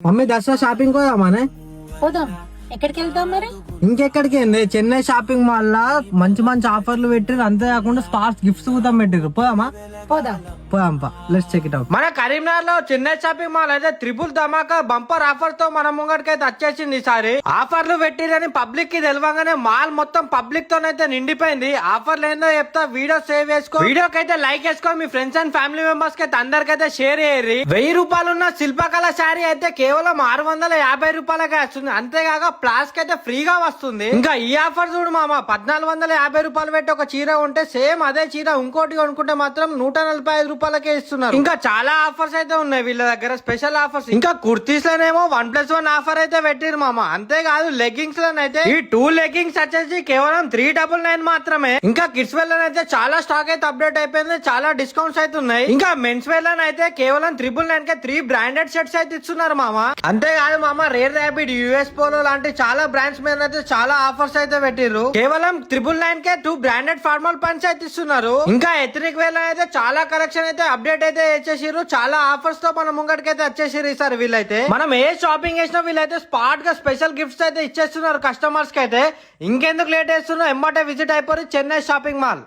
Mummy Dasara shopping పోదామానే? పోదాం. ఎక్కడికి వెళ్తాం మరి? ఇంకెక్కడికి ఏంది, చెన్నై షాపింగ్ మాల్ లా మంచి మంచి ఆఫర్లు పెట్టిరు. అంతేకాకుండా స్పార్క్స్ గిఫ్ట్స్ కూడా పెట్టిరు. పోదామా? పోదాం. పోదాంపా, లెట్స్ చెక్ ఇట్ అవుట్. మన కరీంనగర్ లో చెన్నై షాపింగ్ మాల్ అయితే ట్రిపుల్ ధమాకా బంపర్ ఆఫర్ తో మన ముంగడికైతే వచ్చేసింది. ఈసారి ఆఫర్లు పెట్టిరని పబ్లిక్ కి తెలియగానే మాల్ మొత్తం పబ్లిక్ తోనైతే నిండిపోయింది. ఆఫర్లు ఏందో చెప్తా, వీడియో సేవ్ చేసుకో, వీడియోకి అయితే లైక్ చేసుకో, మీ ఫ్రెండ్స్ అండ్ ఫ్యామిలీ మెంబర్స్ కి అయితే అందరికైతే షేర్ చేయరు. 1000 రూపాయలున్న శిల్పకళ శారీ అయితే కేవలం 650 రూపాయలకే వస్తుంది. అంతేకాక ప్లాస్క్ అయితే ఫ్రీగా వస్తుంది. ఇంకా ఈ ఆఫర్ చూడు మామ, 1450 రూపాయలు పెట్టి ఒక చీర ఉంటే సేమ్ అదే చీర ఇంకోటి కొనుక్కుంటే మాత్రం 145 రూపాయలకే ఇస్తున్నారు. ఇంకా చాలా ఆఫర్స్ అయితే ఉన్నాయి వీళ్ళ దగ్గర, స్పెషల్ ఆఫర్స్. ఇంకా కుర్తీస్ లోనేమో 1+1 ఆఫర్ అయితే పెట్టిరు మామ. అంతేకాదు లెగ్గింగ్స్ లోనైతే ఈ 2 లెగ్గింగ్స్ వచ్చేసి కేవలం 399 మాత్రమే. ఇంకా కిడ్స్ వేర్ లోనైతే చాలా స్టాక్ అయితే అప్డేట్ అయిపోయింది, చాలా డిస్కౌంట్స్ అయితే ఉన్నాయి. ఇంకా మెన్స్ వేర్ లోనైతే కేవలం 999 కే 3 బ్రాండెడ్ షర్ట్స్ అయితే ఇస్తున్నారు మామ. అంతేకాదు మామ, రేర్ ర్యాపిడ్, యుఎస్ పోలో లాంటి చాలా బ్రాండ్స్ మీద అయితే చాలా ఆఫర్స్ అయితే పెట్టిర్రు. కేవలం 999 కే 2 బ్రాండెడ్ ఫార్మల్ ప్యాంట్స్ అయితే ఇస్తున్నారు. ఇంకా ఎథనిక్ వేర్ లో అయితే చాలా కలెక్షన్ అయితే అప్డేట్ అయితే చేసేసారు. చాలా ఆఫర్స్ తో మన ముంగడికైతే వచ్చేసారు ఈసారి వీళ్ళైతే. మనం ఏ షాపింగ్ చేసినా వీళ్ళైతే స్పాట్ గా స్పెషల్ గిఫ్ట్స్ అయితే ఇచ్చేస్తున్నారు కస్టమర్స్ కి అయితే. ఇంకెందుకు లేట్ చేస్తున్నారు, ఎమ్మటే విజిట్ అయిపోయి చెన్నై షాపింగ్ మాల్.